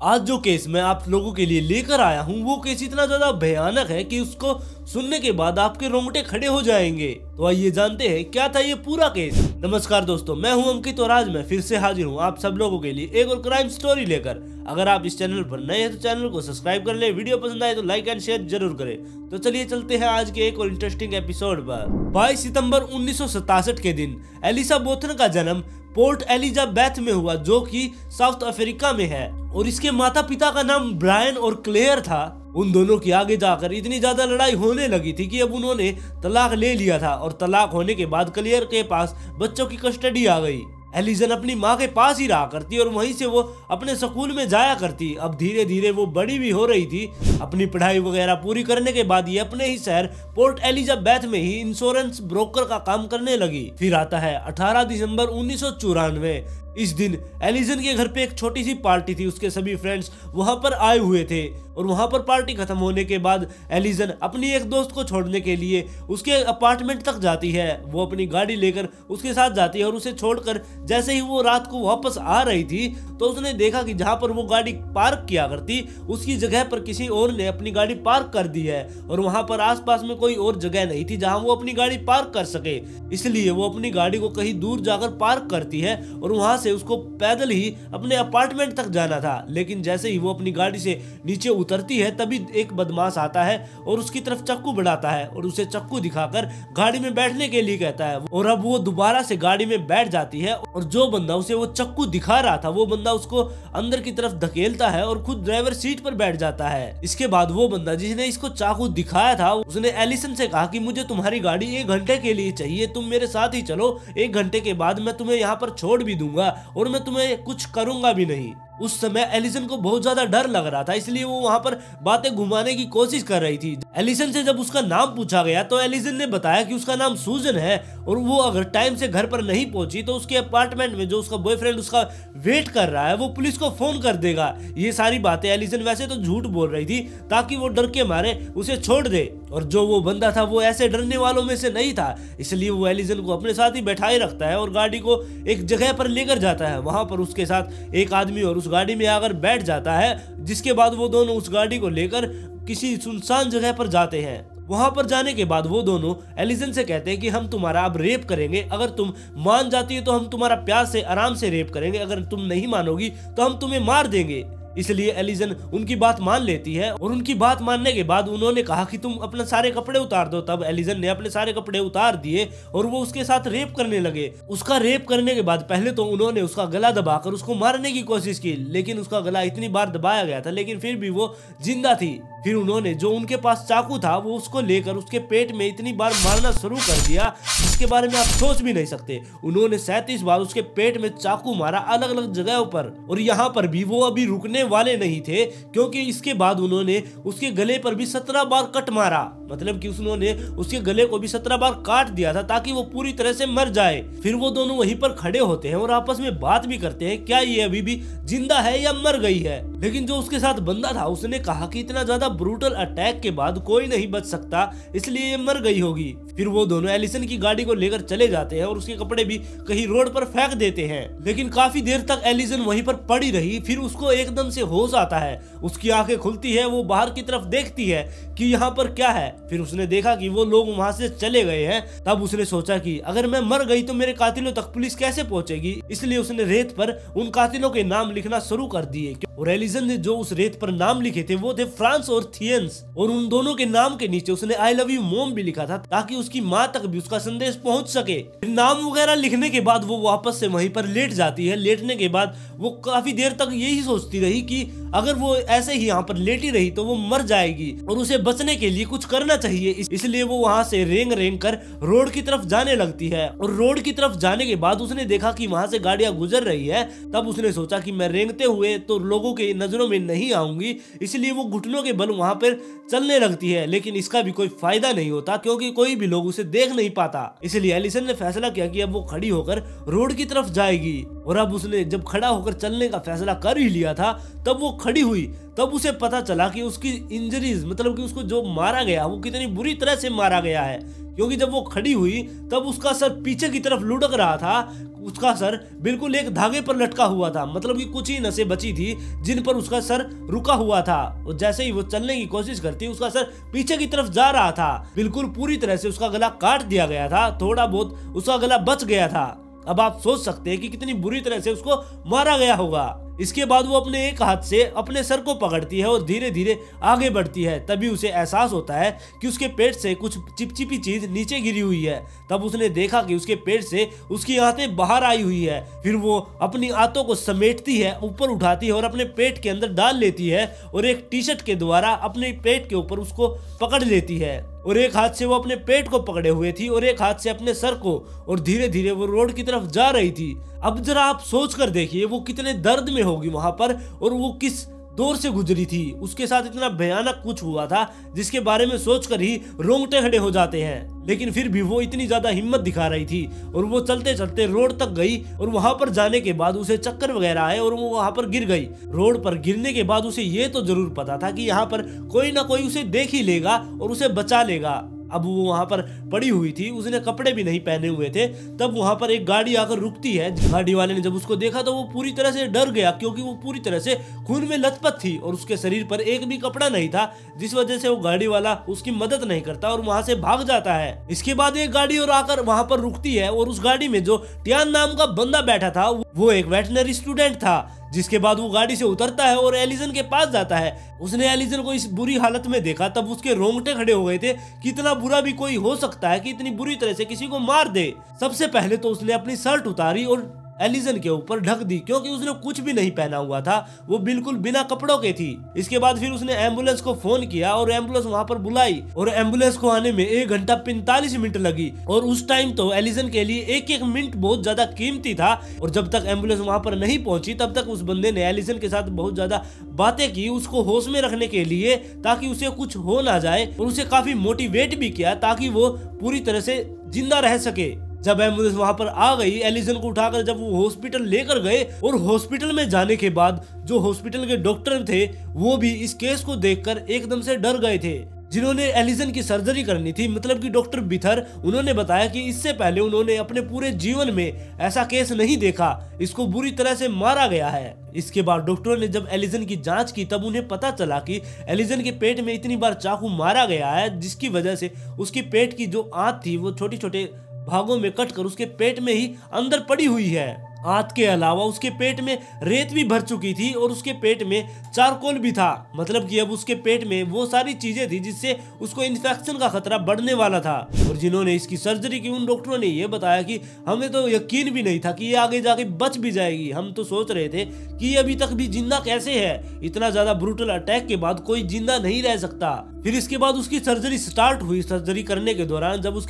आज जो केस मैं आप लोगों के लिए लेकर आया हूँ वो केस इतना ज्यादा भयानक है कि उसको सुनने के बाद आपके रोंगटे खड़े हो जाएंगे। तो आइए जानते हैं क्या था ये पूरा केस। नमस्कार दोस्तों, मैं हूं अंकित और आज मैं फिर से हाजिर हूं आप सब लोगों के लिए एक और क्राइम स्टोरी लेकर। अगर आप इस चैनल पर नए हैं तो चैनल को सब्सक्राइब कर ले, वीडियो पसंद आए तो लाइक एंड शेयर जरूर करें। तो चलिए चलते हैं आज के एक और इंटरेस्टिंग एपिसोड पर। 22 सितंबर 1967 के दिन एलिसा बोथन का जन्म पोर्ट एलिजाबेथ में हुआ, जो कि साउथ अफ्रीका में है, और इसके माता पिता का नाम ब्रायन और क्लेयर था। उन दोनों की आगे जाकर इतनी ज्यादा लड़ाई होने लगी थी कि अब उन्होंने तलाक ले लिया था और तलाक होने के बाद क्लेयर के पास बच्चों की कस्टडी आ गई। एलिसन अपनी माँ के पास ही रहा करती और वहीं से वो अपने स्कूल में जाया करती। अब धीरे धीरे वो बड़ी भी हो रही थी। अपनी पढ़ाई वगैरह पूरी करने के बाद ये अपने ही शहर पोर्ट एलिजाबेथ में ही इंश्योरेंस ब्रोकर का काम करने लगी। फिर आता है 18 दिसंबर 1994। इस दिन एलिसन के घर पे एक छोटी सी पार्टी थी। उसके सभी फ्रेंड्स वहां पर आए हुए थे और वहां पर पार्टी खत्म होने के बाद एलिसन अपनी एक दोस्त को छोड़ने के लिए उसके अपार्टमेंट तक जाती है। वो अपनी गाड़ी लेकर उसके साथ जाती है और उसे छोड़कर जैसे ही वो रात को वापस आ रही थी तो उसने देखा कि जहां पर वो गाड़ी पार्क किया करती उसकी जगह पर किसी और ने अपनी गाड़ी पार्क कर दी है और वहां पर आसपास में कोई और जगह नहीं थी जहां वो अपनी गाड़ी पार्क कर सके। इसलिए वो अपनी गाड़ी को कहीं दूर जाकर पार्क करती है और वहां से उसको पैदल ही अपने अपार्टमेंट तक जाना था। लेकिन जैसे ही वो अपनी गाड़ी से नीचे उतरती है तभी एक बदमाश आता है और उसकी तरफ चाकू बढ़ाता है और उसे चाकू दिखाकर गाड़ी में बैठने के लिए कहता है। और अब वो दोबारा से गाड़ी में बैठ जाती है और जो बंदा उसे वो चाकू दिखा रहा था वो बंदा उसको अंदर की तरफ धकेलता है और खुद ड्राइवर सीट पर बैठ जाता है। इसके बाद वो बंदा जिसने इसको चाकू दिखाया था उसने एलिसन से कहा कि मुझे तुम्हारी गाड़ी 1 घंटे के लिए चाहिए, तुम मेरे साथ ही चलो, 1 घंटे के बाद मैं तुम्हें यहाँ पर छोड़ भी दूंगा और मैं तुम्हें कुछ करूंगा भी नहीं। उस समय एलिसन को बहुत ज्यादा डर लग रहा था, इसलिए वो वहां पर बातें घुमाने की कोशिश कर रही थी। एलिसन से जब उसका नाम पूछा गया तो एलिसन ने बताया कि उसका नाम सूजन है और वो अगर टाइम से घर पर नहीं पहुंची तो उसके अपार्टमेंट में जो उसका बॉयफ्रेंड उसका वेट कर रहा है वो पुलिस को फोन कर देगा। ये सारी बातें एलिसन वैसे तो झूठ बोल रही थी ताकि वो डर के मारे उसे छोड़ दे, और जो वो बंदा था वो ऐसे डरने वालों में से नहीं था, इसलिए वो एलिसन को अपने साथ ही बैठाए रखता है और गाड़ी को एक जगह पर लेकर जाता है। वहां पर उसके साथ एक आदमी और उस गाड़ी में आकर बैठ जाता है, जिसके बाद वो दोनों उस गाड़ी को लेकर किसी सुनसान जगह पर जाते हैं। वहां पर जाने के बाद वो दोनों एलिसन से कहते हैं कि हम तुम्हारा अब रेप करेंगे, अगर तुम मान जाती हो तो हम तुम्हारा प्यार से आराम से रेप करेंगे, अगर तुम नहीं मानोगी तो हम तुम्हें मार देंगे। इसलिए एलिसन उनकी बात मान लेती है और उनकी बात मानने के बाद उन्होंने कहा कि तुम अपने सारे कपड़े उतार दो। तब एलिसन ने अपने सारे कपड़े उतार दिए और वो उसके साथ रेप करने लगे। उसका रेप करने के बाद पहले तो उन्होंने उसका गला दबाकर उसको मारने की कोशिश की, लेकिन उसका गला इतनी बार दबाया गया था लेकिन फिर भी वो जिंदा थी। फिर उन्होंने जो उनके पास चाकू था वो उसको लेकर उसके पेट में इतनी बार मारना शुरू कर दिया जिसके बारे में आप सोच भी नहीं सकते। उन्होंने 37 बार उसके पेट में चाकू मारा अलग अलग जगहों पर, और यहाँ पर भी वो अभी रुकने वाले नहीं थे क्योंकि इसके बाद उन्होंने उसके गले पर भी 17 बार कट मारा। मतलब कि उन्होंने उसके गले को भी 17 बार काट दिया था ताकि वो पूरी तरह से मर जाए। फिर वो दोनों वहीं पर खड़े होते हैं और आपस में बात भी करते हैं क्या ये अभी भी जिंदा है या मर गई है। लेकिन जो उसके साथ बंदा था उसने कहा कि इतना ज्यादा ब्रूटल अटैक के बाद कोई नहीं बच सकता, इसलिए ये मर गई होगी। फिर वो दोनों एलिसन की गाड़ी को लेकर चले जाते हैं और उसके कपड़े भी कहीं रोड पर फेंक देते हैं। लेकिन काफी देर तक एलिसन वहीं पर पड़ी रही। फिर उसको एकदम से होश आता है, उसकी आंखें खुलती है, वो बाहर की तरफ देखती है कि यहाँ पर क्या है। फिर उसने देखा कि वो लोग वहां से चले गए हैं। तब उसने सोचा कि अगर मैं मर गई तो मेरे कातिलों तक पुलिस कैसे पहुंचेगी, इसलिए उसने रेत पर उन कातिलों के नाम लिखना शुरू कर दिए। और एलिसन ने जो उस रेत पर नाम लिखे थे वो थे फ्रांस और थियंस, और उन दोनों के नाम के नीचे उसने आई लव यू मॉम भी लिखा था ताकि उसकी माँ तक भी उसका संदेश पहुंच सके। नाम वगैरह लिखने के बाद वो वापस से वहीं पर लेट जाती है। लेटने के बाद वो काफी देर तक यही सोचती रही कि अगर वो ऐसे ही यहाँ पर लेटी रही तो वो मर जाएगी और उसे बचने के लिए कुछ करना चाहिए। इसलिए वो वहां से रेंग रेंग कर रोड की तरफ जाने लगती है। और रोड की तरफ जाने के बाद उसने देखा कि वहां से गाड़ियां गुजर रही है। तब उसने सोचा कि मैं रेंगते हुए तो लोगों के नजरों में नहीं आऊंगी, इसलिए वो घुटनों के बल वहां पर चलने लगती है। लेकिन इसका भी कोई फायदा नहीं होता क्योंकि कोई भी लोग उसे देख नहीं पाता। इसलिए एलिसन ने फैसला किया कि अब वो खड़ी होकर रोड की तरफ जाएगी। और अब उसने जब खड़ा होकर चलने का फैसला कर ही लिया था तब वो खड़ी हुई। तब उसे पता चला कि उसकी इंजरीज मतलब कि उसको जो मारा गया वो कितनी बुरी तरह से मारा गया है, क्योंकि जब वो खड़ी हुई तब उसका सर पीछे की तरफ लुढ़क रहा था। उसका सर बिल्कुल एक धागे पर लटका हुआ था, मतलब कि कुछ ही नसें बची थी जिन पर उसका सर रुका हुआ था। और जैसे ही वो चलने की कोशिश करती उसका सर पीछे की तरफ जा रहा था। बिल्कुल पूरी तरह से उसका गला काट दिया गया था, थोड़ा बहुत उसका गला बच गया था। अब आप सोच सकते हैं कि कितनी बुरी तरह से उसको मारा गया होगा। इसके बाद वो अपने एक हाथ से अपने सर को पकड़ती है और धीरे धीरे आगे बढ़ती है। तभी उसे एहसास होता है कि उसके पेट से कुछ चिपचिपी चीज नीचे गिरी हुई है। तब उसने देखा कि उसके पेट से उसकी आंतें बाहर आई हुई है। फिर वो अपनी आंतों को समेटती है, ऊपर उठाती है और अपने पेट के अंदर डाल लेती है और एक टी शर्ट के द्वारा अपने पेट के ऊपर उसको पकड़ लेती है। और एक हाथ से वो अपने पेट को पकड़े हुए थी और एक हाथ से अपने सर को, और धीरे धीरे वो रोड की तरफ जा रही थी। अब जरा आप सोच कर देखिए वो कितने दर्द में होगी वहां पर, और वो किस दौर से गुजरी थी। उसके साथ इतना भयानक कुछ हुआ था जिसके बारे में सोचकर ही रोंगटे खड़े हो जाते हैं। लेकिन फिर भी वो इतनी ज्यादा हिम्मत दिखा रही थी और वो चलते चलते रोड तक गई। और वहां पर जाने के बाद उसे चक्कर वगैरह आए और वो वहां पर गिर गई। रोड पर गिरने के बाद उसे ये तो जरूर पता था कि यहाँ पर कोई ना कोई उसे देख ही लेगा और उसे बचा लेगा। अब वो वहां पर पड़ी हुई थी, उसने कपड़े भी नहीं पहने हुए थे। तब वहां पर एक गाड़ी आकर रुकती है। गाड़ी वाले ने जब उसको देखा तो वो पूरी तरह से डर गया, क्योंकि वो पूरी तरह से खून में लथपथ थी और उसके शरीर पर एक भी कपड़ा नहीं था, जिस वजह से वो गाड़ी वाला उसकी मदद नहीं करता और वहां से भाग जाता है। इसके बाद एक गाड़ी और आकर वहां पर रुकती है और उस गाड़ी में जो टियान नाम का बंदा बैठा था वो एक वेटनरी स्टूडेंट था। जिसके बाद वो गाड़ी से उतरता है और एलिसन के पास जाता है। उसने एलिसन को इस बुरी हालत में देखा, तब उसके रोंगटे खड़े हो गए थे कि इतना बुरा भी कोई हो सकता है कि इतनी बुरी तरह से किसी को मार दे। सबसे पहले तो उसने अपनी शर्ट उतारी और एलिसन के ऊपर ढक दी, क्योंकि उसने कुछ भी नहीं पहना हुआ था, वो बिल्कुल बिना कपड़ों के थी। इसके बाद फिर उसने एम्बुलेंस को फोन किया और एम्बुलेंस वहां पर बुलाई और एम्बुलेंस को आने में 1 घंटा 45 मिनट लगी। और उस टाइम तो एलिसन के लिए एक एक मिनट बहुत ज्यादा कीमती था। और जब तक एम्बुलेंस वहां पर नहीं पहुंची तब तक उस बंदे ने एलिसन के साथ बहुत ज्यादा बातें की, उसको होश में रखने के लिए, ताकि उसे कुछ हो ना जाए, और उसे काफी मोटिवेट भी किया ताकि वो पूरी तरह से जिंदा रह सके। जब एम्बुलेंस वहां पर आ गई, एलिसन को उठाकर जब वो हॉस्पिटल लेकर गए, और हॉस्पिटल में जाने के बाद जो हॉस्पिटल के डॉक्टर थे वो भी इस केस को देखकर एकदम से डर गए थे। जिन्होंने एलिसन की सर्जरी करनी थी, मतलब कि डॉक्टर बिथर, उन्होंने बताया कि इससे पहले उन्होंने अपने पूरे जीवन में ऐसा केस नहीं देखा, इसको बुरी तरह से मारा गया है। इसके बाद डॉक्टरों ने जब एलिसन की जांच की तब उन्हें पता चला कि एलिसन के पेट में इतनी बार चाकू मारा गया है, जिसकी वजह से उसकी पेट की जो आंत थी वो छोटे छोटे भागों में कटकर उसके पेट में ही अंदर पड़ी हुई है। आंत के अलावा उसके पेट में रेत भी भर चुकी थी और उसके पेट में चारकोल भी था, मतलब कि अब उसके पेट में वो सारी चीजें थी जिससे उसको इन्फेक्शन का खतरा बढ़ने वाला था। और जिन्होंने इसकी सर्जरी की उन डॉक्टरों ने ये बताया कि हमें तो यकीन भी नहीं था कि ये आगे जाके बच भी जाएगी। हम तो सोच रहे थे कि ये अभी तक भी जिंदा कैसे है, इतना ज्यादा ब्रूटल अटैक के बाद कोई जिंदा नहीं रह सकता। फिर इसके बाद उसकी सर्जरी स्टार्ट हुई। सर्जरी करने के दौरान जब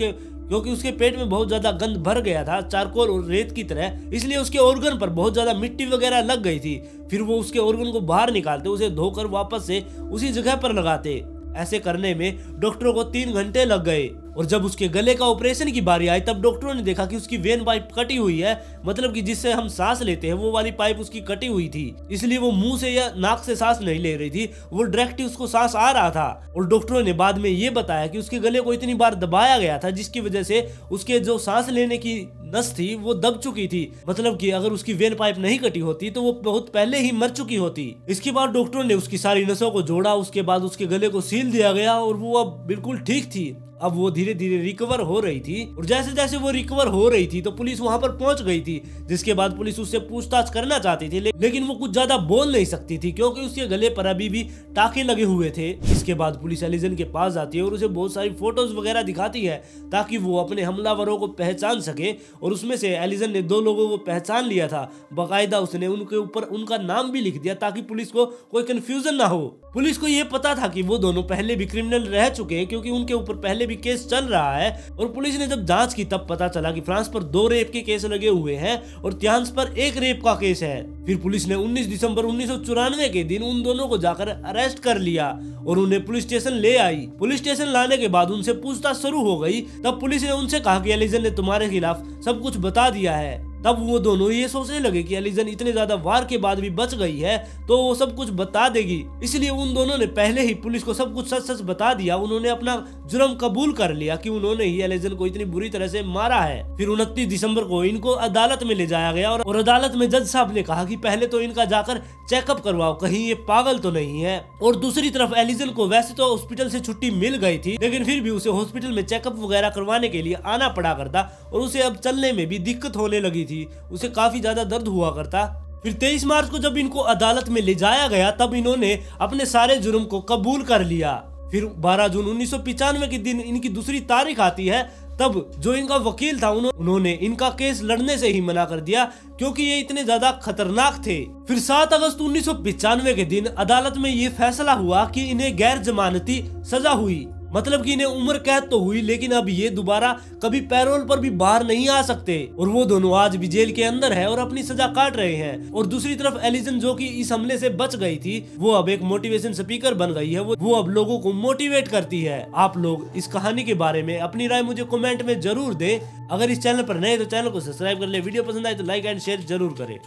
क्योंकि उसके पेट में बहुत ज्यादा गंद भर गया था, चारकोल और रेत की तरह, इसलिए उसके ऑर्गन पर बहुत ज्यादा मिट्टी वगैरह लग गई थी। फिर वो उसके ऑर्गन को बाहर निकालते, उसे धोकर वापस से उसी जगह पर लगाते। ऐसे करने में डॉक्टरों को 3 घंटे लग गए। और जब उसके गले का ऑपरेशन की बारी आई तब डॉक्टरों ने देखा कि उसकी वेन पाइप कटी हुई है, मतलब कि जिससे हम सांस लेते हैं वो वाली पाइप उसकी कटी हुई थी, इसलिए वो मुंह से या नाक से सांस नहीं ले रही थी, वो डायरेक्ट उसको सांस आ रहा था। और डॉक्टरों ने बाद में ये बताया कि उसके गले को इतनी बार दबाया गया था जिसकी वजह से उसके जो सांस लेने की नस थी वो दब चुकी थी, मतलब कि अगर उसकी वेन पाइप नहीं कटी होती तो वो बहुत पहले ही मर चुकी होती। इसके बाद डॉक्टरों ने उसकी सारी नसों को जोड़ा, उसके बाद उसके गले को सील दिया गया और वो अब बिल्कुल ठीक थी। अब वो धीरे धीरे रिकवर हो रही थी और जैसे जैसे वो रिकवर हो रही थी तो पुलिस वहां पर पहुंच गई थी, जिसके बाद पुलिस उससे पूछताछ करना चाहती थी, लेकिन वो कुछ ज्यादा बोल नहीं सकती थी क्योंकि उसके गले पर अभी भी टाके लगे हुए थे। इसके बाद पुलिस एलिसन के पास जाती है और उसे बहुत सारी फोटोज वगैरह दिखाती है ताकि वो अपने हमलावरों को पहचान सके। और उसमें से एलिसन ने 2 लोगों को पहचान लिया था, बाकायदा उसने उनके ऊपर उनका नाम भी लिख दिया ताकि पुलिस को कोई कंफ्यूजन ना हो। पुलिस को ये पता था कि वो दोनों पहले भी क्रिमिनल रह चुके हैं क्योंकि उनके ऊपर पहले भी केस चल रहा है। और पुलिस ने जब जांच की तब पता चला कि फ्रांस पर 2 रेप के केस लगे हुए हैं और त्यान्स पर 1 रेप का केस है। फिर पुलिस ने 19 दिसंबर 1994 के दिन उन दोनों को जाकर अरेस्ट कर लिया और उन्हें पुलिस स्टेशन ले आई। पुलिस स्टेशन लाने के बाद उनसे पूछताछ शुरू हो गई। तब पुलिस ने उनसे कहा कि एलिसन ने तुम्हारे खिलाफ सब कुछ बता दिया है। तब वो दोनों ये सोचने लगे कि एलिजन इतने ज्यादा वार के बाद भी बच गई है तो वो सब कुछ बता देगी, इसलिए उन दोनों ने पहले ही पुलिस को सब कुछ सच सच बता दिया। उन्होंने अपना जुर्म कबूल कर लिया कि उन्होंने ही एलिजन को इतनी बुरी तरह से मारा है। फिर 29 दिसंबर को इनको अदालत में ले जाया गया और अदालत में जज साहब ने कहा कि पहले तो इनका जाकर चेकअप करवाओ, कहीं ये पागल तो नहीं है। और दूसरी तरफ एलिजन को वैसे तो हॉस्पिटल से छुट्टी मिल गई थी, लेकिन फिर भी उसे हॉस्पिटल में चेकअप वगैरह करवाने के लिए आना पड़ा करता और उसे अब चलने में भी दिक्कत होने लगी थी, उसे काफी ज्यादा दर्द हुआ करता। फिर 23 मार्च को जब इनको अदालत में ले जाया गया तब इन्होंने अपने सारे जुर्म को कबूल कर लिया। फिर 12 जून 1995 के दिन इनकी दूसरी तारीख आती है। तब जो इनका वकील था उन्होंने इनका केस लड़ने से ही मना कर दिया क्योंकि ये इतने ज्यादा खतरनाक थे। फिर 7 अगस्त 1995 के दिन अदालत में ये फैसला हुआ कि इन्हें गैर जमानती सजा हुई, मतलब कि इन्हें उम्र कैद तो हुई लेकिन अब ये दोबारा कभी पैरोल पर भी बाहर नहीं आ सकते। और वो दोनों आज भी जेल के अंदर है और अपनी सजा काट रहे हैं। और दूसरी तरफ एलिजन जो कि इस हमले से बच गई थी वो अब एक मोटिवेशन स्पीकर बन गई है, वो अब लोगों को मोटिवेट करती है। आप लोग इस कहानी के बारे में अपनी राय मुझे कमेंट में जरूर दें। अगर इस चैनल पर नए तो चैनल को सब्सक्राइब कर ले, वीडियो पसंद आए तो लाइक एंड शेयर जरूर करें।